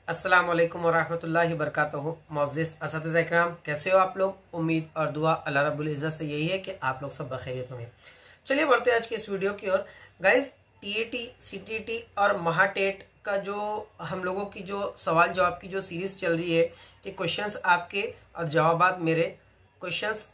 अस्सलाम वालेकुम वरहमतुल्लाहि वबरकातुहू। मोअज़्ज़िज़ असातिज़ा इकराम, कैसे हो आप लोग। उम्मीद और दुआ अल्लाह रब्बुल इज़्ज़त से यही है कि आप लोग सब बखैरियत होंगे। चलिए बढ़ते हैं आज की इस वीडियो की ओर। गाइज, टीएटी, सीटीटी और महाटेट का जो हम लोगों की जो सवाल जवाब की जो सीरीज चल रही है कि क्वेश्चंस आपके और जवाबात मेरे, क्वेश्चंस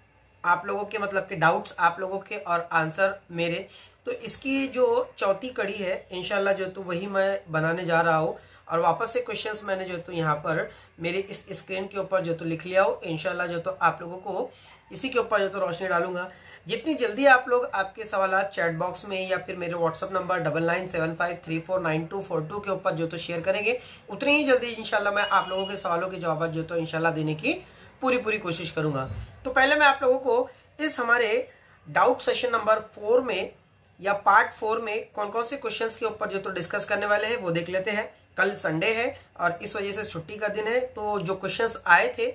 आप लोगों के मतलब कि डाउट्स आप लोगों के और आंसर मेरे, तो इसकी जो चौथी कड़ी है इंशाल्लाह जो तो वही मैं बनाने जा रहा हूँ। और वापस से क्वेश्चंस मैंने जो तो यहाँ पर मेरे इस स्क्रीन के ऊपर जो तो लिख लिया हो। इंशाल्लाह जो तो आप लोगों को इसी के ऊपर जो तो रोशनी डालूंगा। जितनी जल्दी आप लोग आपके सवाल चैट बॉक्स में या फिर मेरे व्हाट्सअप नंबर 9975349242 के ऊपर जो तो शेयर करेंगे, उतनी ही जल्दी इंशाल्लाह मैं आप लोगों के सवालों के जवाब जो तो इंशाल्लाह देने की पूरी कोशिश करूंगा। तो पहले मैं आप लोगों को इस हमारे डाउट सेशन नंबर 4 में या पार्ट 4 में कौन कौन से क्वेश्चंस के ऊपर जो तो डिस्कस करने वाले हैं वो देख लेते हैं। कल संडे है और इस वजह से छुट्टी का दिन है, तो जो क्वेश्चंस आए थे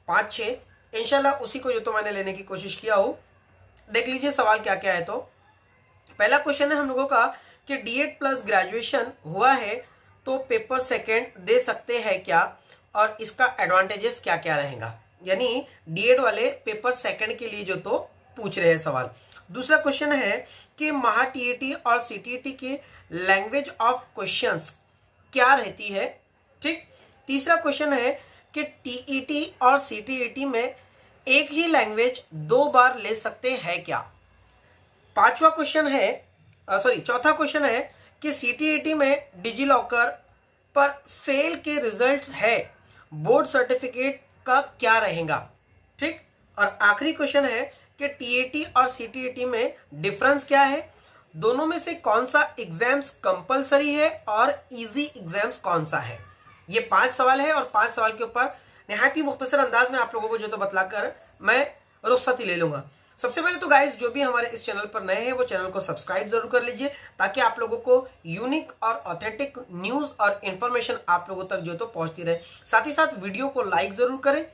5-6 इंशाल्लाह उसी को जो तो मैंने लेने की कोशिश किया हूं। देख लीजिए सवाल क्या क्या है। तो पहला क्वेश्चन है हम लोगों का कि डीएड प्लस ग्रेजुएशन हुआ है तो पेपर सेकेंड दे सकते हैं क्या, और इसका एडवांटेजेस क्या क्या रहेगा। यानी डीएड वाले पेपर सेकेंड के लिए जो तो पूछ रहे हैं सवाल। दूसरा क्वेश्चन है कि महा टीएटी और सीटीटी की लैंग्वेज ऑफ क्वेश्चंस क्या रहती है। ठीक। तीसरा क्वेश्चन है कि टीईटी और सीटीईटी में एक ही लैंग्वेज 2 बार ले सकते हैं क्या। चौथा क्वेश्चन है कि सीटीईटी में डिजी लॉकर पर फेल के रिजल्ट्स है, बोर्ड सर्टिफिकेट का क्या रहेगा। ठीक। और आखिरी क्वेश्चन है कि टीएटी और सीटीईटी में डिफरेंस क्या है, दोनों में से कौन सा एग्जाम्स कंपलसरी है और इजी एग्जाम्स कौन सा है। ये 5 सवाल है और 5 सवाल के ऊपर निहायत ही मुख्तसर अंदाज में आप लोगों को जो तो बतलाकर मैं रुखसती ले लूंगा। सबसे पहले तो गाइस, जो भी हमारे इस चैनल पर नए हैं वो चैनल को सब्सक्राइब जरूर कर लीजिए ताकि आप लोगों को यूनिक और ऑथेंटिक न्यूज और इंफॉर्मेशन आप लोगों तक जो तो पहुंचती रहे। साथ ही साथ वीडियो को लाइक जरूर करें,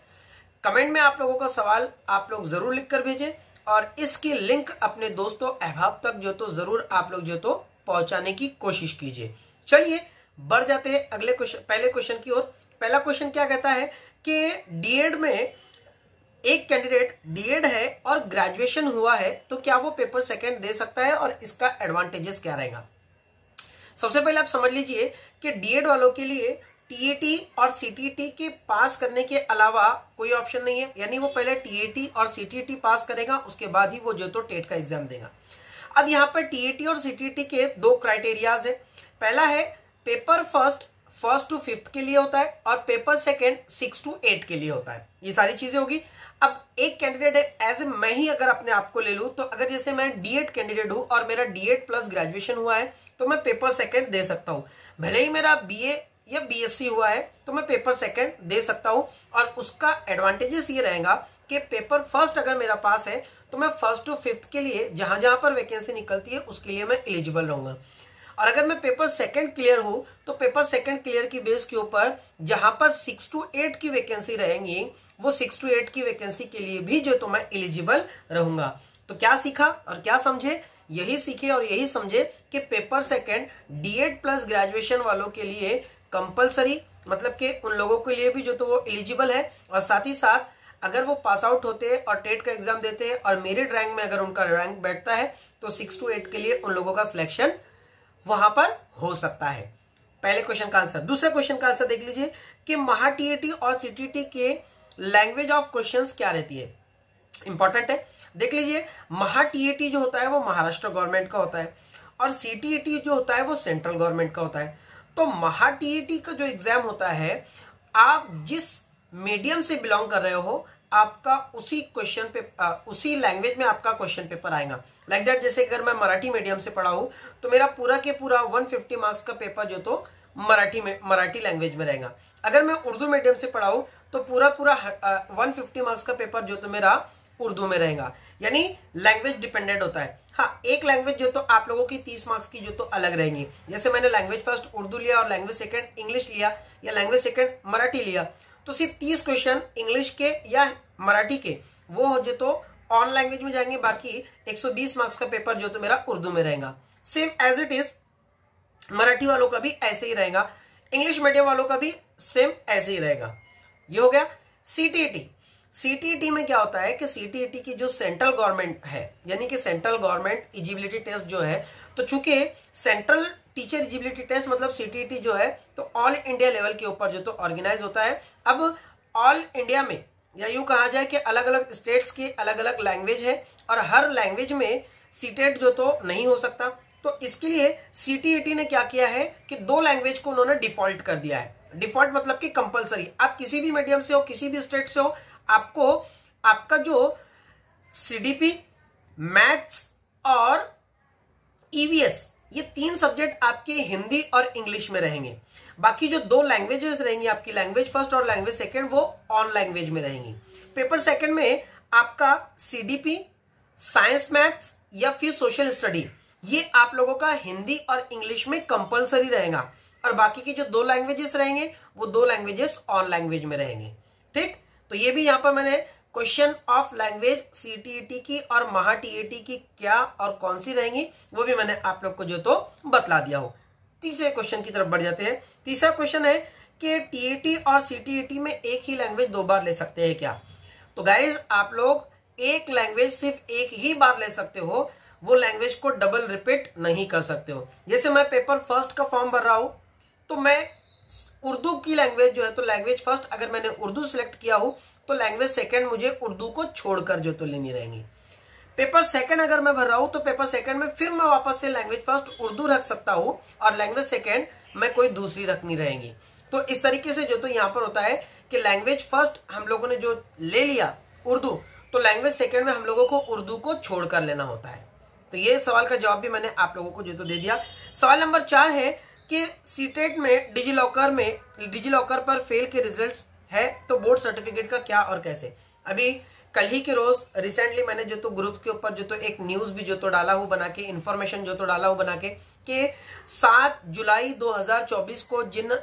कमेंट में आप लोगों का सवाल आप लोग जरूर लिख कर भेजें और इसकी लिंक अपने दोस्तों अहबाब तक जो तो जरूर आप लोग जो तो पहुंचाने की कोशिश कीजिए। चलिए बढ़ जाते हैं अगले क्वेश्चन, पहले क्वेश्चन की ओर। पहला क्वेश्चन क्या कहता है कि डीएड में एक कैंडिडेट डीएड है और ग्रेजुएशन हुआ है तो क्या वो पेपर सेकंड दे सकता है और इसका एडवांटेजेस क्या रहेगा। सबसे पहले आप समझ लीजिए कि डीएड वालों के लिए टीएटी और सीटीटी के पास करने के अलावा कोई ऑप्शन नहीं है। यानी वो पहले टीएटी और सीटीटी पास करेगा, उसके बाद ही वो जो तो टेट का एग्जाम देगा। अब यहाँ पर टीएटी और सीटीटी के 2 क्राइटेरियाज है। पहला है पेपर फर्स्ट टू 5th के लिए होता है और पेपर सेकेंड 6 to 8 के लिए होता है। ये सारी चीजें होगी। अब एक कैंडिडेट है, एज ए मैं ही अगर अपने आप को ले लूं तो अगर जैसे मैं डीएड कैंडिडेट हूं और मेरा डीएड प्लस ग्रेजुएशन हुआ है तो मैं पेपर सेकेंड दे सकता हूं। भले ही मेरा बीए या बीएससी हुआ है तो मैं पेपर सेकेंड दे सकता हूं। और उसका एडवांटेजेस ये रहेगा कि पेपर फर्स्ट अगर मेरा पास है तो मैं 1st to 5th के लिए जहां जहां पर वैकेंसी निकलती है उसके लिए मैं एलिजिबल रहूंगा। और अगर मैं पेपर सेकंड क्लियर हूं तो पेपर सेकंड क्लियर की बेस के ऊपर जहां पर 6 to 8 की वैकेंसी रहेंगी वो 6 to 8 की वैकेंसी के लिए भी जो तो मैं एलिजिबल रहूंगा। तो क्या सीखा और क्या समझे, यही सीखे और यही समझे कि paper second DEd plus graduation वालों के लिए कंपलसरी, मतलब कि उन लोगों के लिए भी जो तो वो एलिजिबल है। और साथ ही साथ अगर वो पास आउट होते हैं और टेट का एग्जाम देते हैं और मेरिट रैंक में अगर उनका रैंक बैठता है तो 6 to 8 के लिए उन लोगों का सिलेक्शन वहां पर हो सकता है। पहले क्वेश्चन का आंसर। दूसरे क्वेश्चन का आंसर देख लीजिए कि महा टीएटी और सीटीटी के लैंग्वेज ऑफ क्वेश्चंस क्या रहती है। इंपॉर्टेंट है, देख लीजिए। महा टीएटी जो होता है वो महाराष्ट्र गवर्नमेंट का होता है और सीटीईटी जो होता है वो सेंट्रल गवर्नमेंट का होता है। तो महा टीएटी का जो एग्जाम होता है, आप जिस मीडियम से बिलोंग कर रहे हो आपका उसी क्वेश्चन पे उसी लैंग्वेज में आपका क्वेश्चन पेपर आएगा। लाइक दैट, जैसे अगर मैं मराठी मीडियम से पढ़ा हूं तो मेरा पूरा के पूरा 150 मार्क्स का पेपर जो तो मराठी लैंग्वेज में रहेगा। अगर मैं उर्दू मीडियम से पढ़ा हूं तो पूरा 150 मार्क्स का पेपर जो तो मेरा उर्दू में रहेगा। यानी लैंग्वेज डिपेंडेंट होता है। हाँ, एक लैंग्वेज जो तो आप लोगों की 30 मार्क्स की जो तो अलग रहेंगी। जैसे मैंने लैंग्वेज फर्स्ट उर्दू लिया और लैंग्वेज सेकंड इंग्लिश लिया या लैंग्वेज सेकंड मराठी लिया तो सिर्फ 30 क्वेश्चन इंग्लिश के या मराठी के वो जो तो ऑन लैंग्वेज में जाएंगे, बाकी 120 मार्क्स का पेपर जो तो मेरा उर्दू में रहेगा। Same as it is Marathi वालों का भी ऐसे ही रहेगा। इंग्लिश मीडियम वालों का भी सेम ऐसे ही रहेगा। ये हो गया सीटीईटी। सीटीईटी में क्या होता है कि सीटीईटी की जो सेंट्रल गवर्नमेंट है, यानी कि सेंट्रल गवर्नमेंट एलिजिबिलिटी टेस्ट जो है, तो चूंकि सेंट्रल टीचर एलिजिबिलिटी टेस्ट मतलब सीटीईटी जो है तो ऑल इंडिया लेवल के ऊपर जो तो ऑर्गेनाइज होता है। अब ऑल इंडिया में या यूं कहा जाए कि अलग अलग स्टेट्स की अलग अलग लैंग्वेज है और हर लैंग्वेज में सीटेट जो तो नहीं हो सकता, तो इसके लिए सीटीईटी ने क्या किया है कि 2 लैंग्वेज को उन्होंने डिफॉल्ट कर दिया है। डिफॉल्ट मतलब कि कंपलसरी, आप किसी भी मीडियम से हो, किसी भी स्टेट से हो, आपको आपका जो सीडीपी, मैथ्स और ईवीएस, ये 3 सब्जेक्ट आपके हिंदी और इंग्लिश में रहेंगे। बाकी जो 2 लैंग्वेजेस रहेंगी आपकी, लैंग्वेज फर्स्ट और लैंग्वेज सेकंड, वो ऑन लैंग्वेज में रहेंगी। पेपर सेकंड में आपका सीडीपी, साइंस मैथ्स या फिर सोशल स्टडी, ये आप लोगों का हिंदी और इंग्लिश में कंपलसरी रहेगा और बाकी की जो 2 लैंग्वेजेस रहेंगे वो 2 लैंग्वेजेस ऑन लैंग्वेज में रहेंगे। ठीक, तो ये भी यहां पर मैंने क्वेश्चन ऑफ लैंग्वेज सीटीईटी की और महा टीईटी की क्या और कौन सी रहेंगी वो भी मैंने आप लोग को जो तो बतला दिया हो। तीसरे क्वेश्चन की तरफ बढ़ जाते हैं। तीसरा क्वेश्चन है कि टीईटी और सीटीईटी में एक ही लैंग्वेज 2 बार ले सकते हैं क्या? तो गाइज आप लोग एक लैंग्वेज सिर्फ एक ही बार ले सकते हो, वो लैंग्वेज को डबल रिपीट नहीं कर सकते हो। जैसे मैं पेपर फर्स्ट का फॉर्म भर रहा हूं तो मैं उर्दू की लैंग्वेज जो है तो लैंग्वेज फर्स्ट अगर मैंने उर्दू सिलेक्ट किया हो तो लैंग्वेज सेकंड मुझे उर्दू को छोड़कर जो तो लेनी रहेंगी। पेपर सेकंड अगर मैं भर रहा हूं तो पेपर सेकंड में फिर मैं वापस से लैंग्वेज फर्स्ट उर्दू रख सकता हूं और लैंग्वेज सेकंड में कोई दूसरी रखनी रहेंगी। तो इस तरीके से जो तो यहां पर होता है कि लैंग्वेज फर्स्ट हम लोगों ने जो ले लिया उर्दू, तो लैंग्वेज सेकंड में हम लोगों को उर्दू को छोड़कर लेना होता है। तो ये सवाल का जवाब भी मैंने आप लोगों को जो तो दे दिया। सवाल नंबर 4 है कि सीटेट में डिजिलॉकर पर फेल के रिजल्ट्स है तो बोर्ड सर्टिफिकेट का क्या और कैसे। अभी कल ही के रोज रिसेंटली मैंने जो तो ग्रुप के ऊपर जो तो एक न्यूज भी जो तो डाला हूं बना के, इंफॉर्मेशन जो तो डाला हूं बना के कि 7 जुलाई 2024 को जिन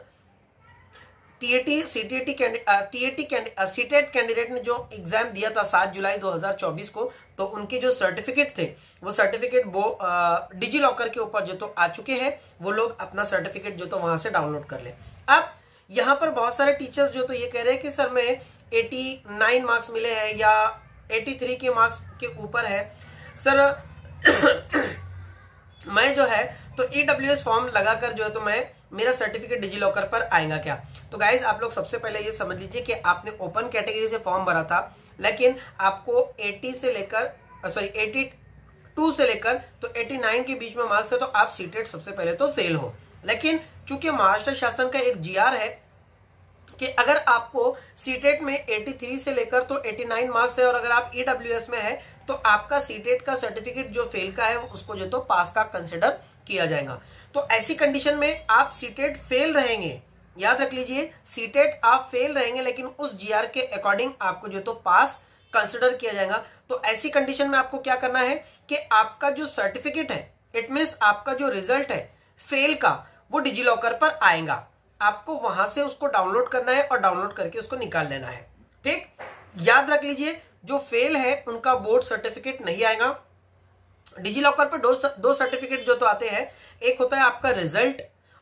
सीटेट कैंडिडेट ने जो एग्जाम दिया था 7 जुलाई 2024 को, तो उनके जो सर्टिफिकेट थे वो सर्टिफिकेट वो डिजिलॉकर के ऊपर जो तो आ चुके हैं। वो लोग अपना सर्टिफिकेट जो तो वहां से डाउनलोड कर ले। अब यहाँ पर बहुत सारे टीचर्स जो तो ये कह रहे हैं कि सर मैं 89 मार्क्स मिले हैं या 83 के मार्क्स के ऊपर है सर मैं जो है तो EWS फॉर्म लगाकर जो है तो मैं मेरा सर्टिफिकेट डिजिलॉकर पर आएगा क्या। तो गाइज आप लोग सबसे पहले ये समझ लीजिए कि आपने ओपन कैटेगरी से फॉर्म भरा था, लेकिन आपको 82 से लेकर तो 89 के बीच में मार्क्स है, तो आप सीटेट सबसे पहले तो फेल हो। लेकिन चूंकि महाराष्ट्र शासन का एक GR है कि अगर आपको सीटेट में 83 से लेकर तो 89 मार्क्स है और अगर आप EWS में है तो आपका सीटेट का सर्टिफिकेट जो फेल का है उसको जो तो पास का कंसिडर किया जाएगा। तो ऐसी कंडीशन में आप सीटेट फेल रहेंगे, याद रख लीजिए सीटेट आप फेल रहेंगे, लेकिन उस GR के अकॉर्डिंग आपको जो तो पास कंसिडर किया जाएगा। तो ऐसी कंडीशन में आपको क्या करना है कि आपका जो सर्टिफिकेट है, इट मीन्स आपका जो रिजल्ट है फेल का, वो डिजिलॉकर पर आएगा। आपको वहां से उसको डाउनलोड करना है और डाउनलोड करके उसको निकाल लेना है। ठीक, याद रख लीजिए जो फेल है उनका बोर्ड सर्टिफिकेट नहीं आएगा। डिजिलॉकर पर दो सर्टिफिकेट जो तो आते हैं, एक होता है आपका रिजल्ट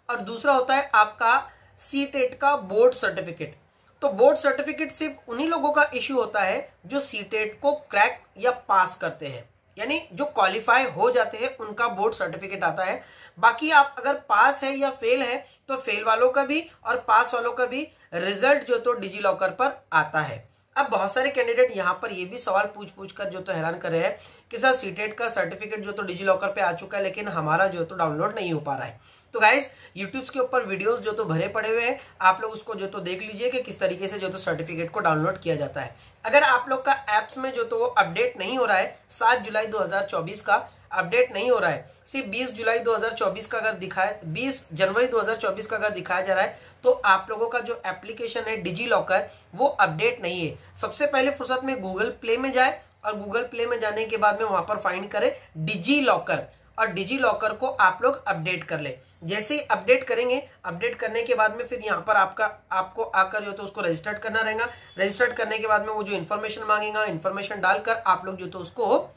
और दूसरा होता है आपका सीटेट का बोर्ड सर्टिफिकेट। तो बोर्ड सर्टिफिकेट सिर्फ उन्हीं लोगों का इश्यू होता है जो सीटेट को क्रैक या पास करते हैं, यानी जो क्वालिफाई हो जाते हैं उनका बोर्ड सर्टिफिकेट आता है। बाकी आप अगर पास है या फेल है तो फेल वालों का भी और पास वालों का भी रिजल्ट जो तो डिजिलॉकर पर आता है। अब बहुत सारे कैंडिडेट यहाँ पर ये भी सवाल पूछ कर जो तो हैरान कर रहे हैं कि सर सीटेट का सर्टिफिकेट जो तो डिजिलॉकर पे आ चुका है लेकिन हमारा जो तो डाउनलोड नहीं हो पा रहा है। तो गाइस यूट्यूब के ऊपर वीडियोस जो तो भरे पड़े हुए हैं, आप लोग उसको जो तो देख लीजिए कि किस तरीके से जो तो सर्टिफिकेट को डाउनलोड किया जाता है। अगर आप लोग का एप्स में जो तो वो अपडेट नहीं हो रहा है, 7 जुलाई 2024 का अपडेट नहीं हो रहा है, सिर्फ 20 जुलाई 2024 का अगर दिखाया 20 जनवरी 2024 का अगर दिखाया जा रहा है, तो आप लोगों का जो एप्लीकेशन है डिजिलॉकर वो अपडेट नहीं है। सबसे पहले फुर्सत में गूगल प्ले में जाए और गूगल प्ले में जाने के बाद में वहां पर फाइंड करें डिजिलॉकर और डिजिलॉकर को आप लोग अपडेट कर ले। जैसे ही अपडेट करेंगे, अपडेट करने के बाद में फिर यहाँ पर आपको आकर जो तो उसको रजिस्टर्ड करना रहेगा। रजिस्टर्ड करने के बाद में वो जो इन्फॉर्मेशन मांगेगा, इन्फॉर्मेशन डालकर आप लोग जो तो उसको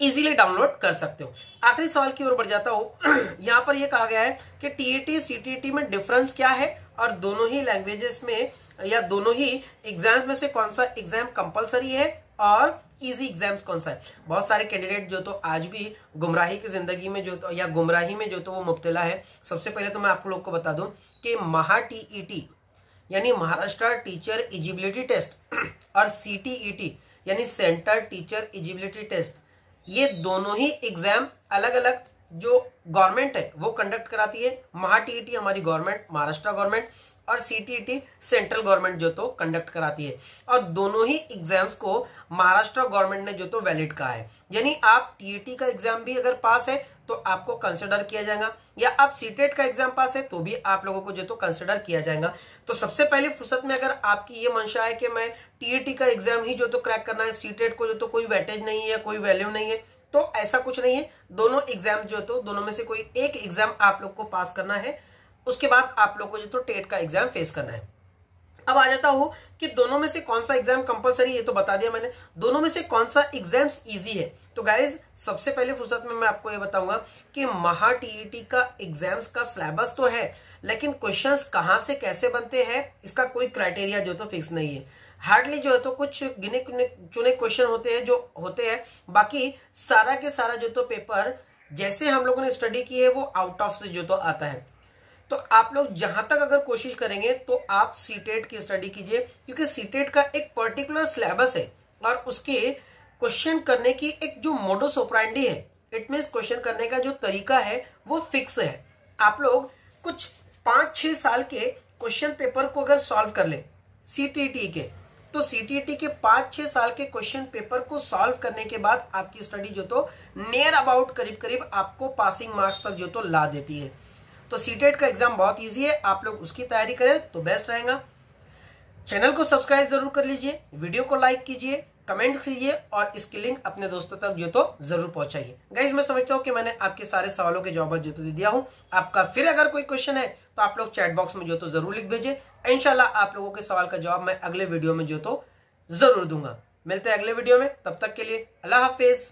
इजीली डाउनलोड कर सकते हो। आखिरी सवाल की ओर बढ़ जाता हूं। यहां पर यह कहा गया है कि टीईटी सीटीईटी में डिफरेंस क्या है और दोनों ही लैंग्वेजेस में या दोनों ही एग्जाम्स में से कौन सा एग्जाम कंपलसरी है और इजी एग्जाम्स कौन सा है। बहुत सारे कैंडिडेट जो तो आज भी गुमराही की जिंदगी में जो तो या गुमराही में जो तो वो मुब्तला है। सबसे पहले तो मैं आप लोग को बता दूं कि महा टीईटी यानी महाराष्ट्र टीचर एलिजिबिलिटी टेस्ट और सीटीईटी यानी सेंटर टीचर एलिजिबिलिटी टेस्ट, ये दोनों ही एग्जाम अलग अलग जो गवर्नमेंट है वो कंडक्ट कराती है। महा टीईटी हमारी गवर्नमेंट महाराष्ट्र गवर्नमेंट और सीटीईटी सेंट्रल गवर्नमेंट जो तो कंडक्ट कराती है और दोनों ही एग्जाम्स को महाराष्ट्र गवर्नमेंट ने जो तो वैलिड कहा है। यानी आप टीईटी का एग्जाम भी अगर पास है तो आपको कंसिडर किया जाएगा या आप सीटेट का एग्जाम पास है तो भी आप लोगों को जो तो कंसिडर किया जाएगा। तो सबसे पहले फुर्सत में अगर आपकी ये मंशा है कि मैं टीईटी का एग्जाम ही जो तो क्रैक करना है, सीटेट को जो तो कोई वेटेज नहीं है या कोई वैल्यू नहीं है, तो ऐसा कुछ नहीं है। दोनों एग्जाम जो तो दोनों में से कोई एक एग्जाम आप लोग को पास करना है, उसके बाद आप लोग को जो तो टेट का एग्जाम फेस करना है। अब आ जाता हूं कि दोनों में से कौन सा एग्जाम कंपलसरी, ये तो बता दिया मैंने। दोनों में से कौन सा एग्जाम्स इजी है, तो गाइज सबसे पहले फुर्सत में मैं आपको ये बताऊंगा कि महा टीईटी का एग्जाम्स का सिलेबस तो है, लेकिन क्वेश्चंस कहां से कैसे बनते हैं इसका कोई क्राइटेरिया जो तो फिक्स नहीं है। हार्डली जो है तो कुछ गिने चुने क्वेश्चन होते हैं जो होते हैं, बाकी सारा के सारा जो तो पेपर जैसे हम लोगों ने स्टडी की है वो आउट ऑफ से जो तो आता है। तो आप लोग जहां तक अगर कोशिश करेंगे तो आप सीटेट की स्टडी कीजिए, क्योंकि सीटेट का एक पर्टिकुलर सिलेबस है और उसके क्वेश्चन करने की एक जो मोडस ऑपरेंडी है, इट मींस क्वेश्चन करने का जो तरीका है वो फिक्स है। आप लोग कुछ 5-6 साल के क्वेश्चन पेपर को अगर सॉल्व कर ले सीटीटी के, तो सीटीटी के 5-6 साल के क्वेश्चन पेपर को सॉल्व करने के बाद आपकी स्टडी जो तो नियर अबाउट करीब करीब आपको पासिंग मार्क्स तक जो तो ला देती है। तो सीटेट का एग्जाम बहुत इजी है, आप लोग उसकी तैयारी करें तो बेस्ट रहेगा। चैनल को सब्सक्राइब जरूर कर लीजिए, वीडियो को लाइक कीजिए, कमेंट कीजिए और इसकी लिंक अपने दोस्तों तक जो तो जरूर पहुंचाइए। गाइस मैं समझता हूं कि मैंने आपके सारे सवालों के जवाब जो तो दे दिया हूं। आपका फिर अगर कोई क्वेश्चन है तो आप लोग चैट बॉक्स में जो तो जरूर लिख भेजिए। इंशाल्लाह आप लोगों के सवाल का जवाब मैं अगले वीडियो में जो तो जरूर दूंगा। मिलते हैं अगले वीडियो में, तब तक के लिए अल्लाह हाफिज।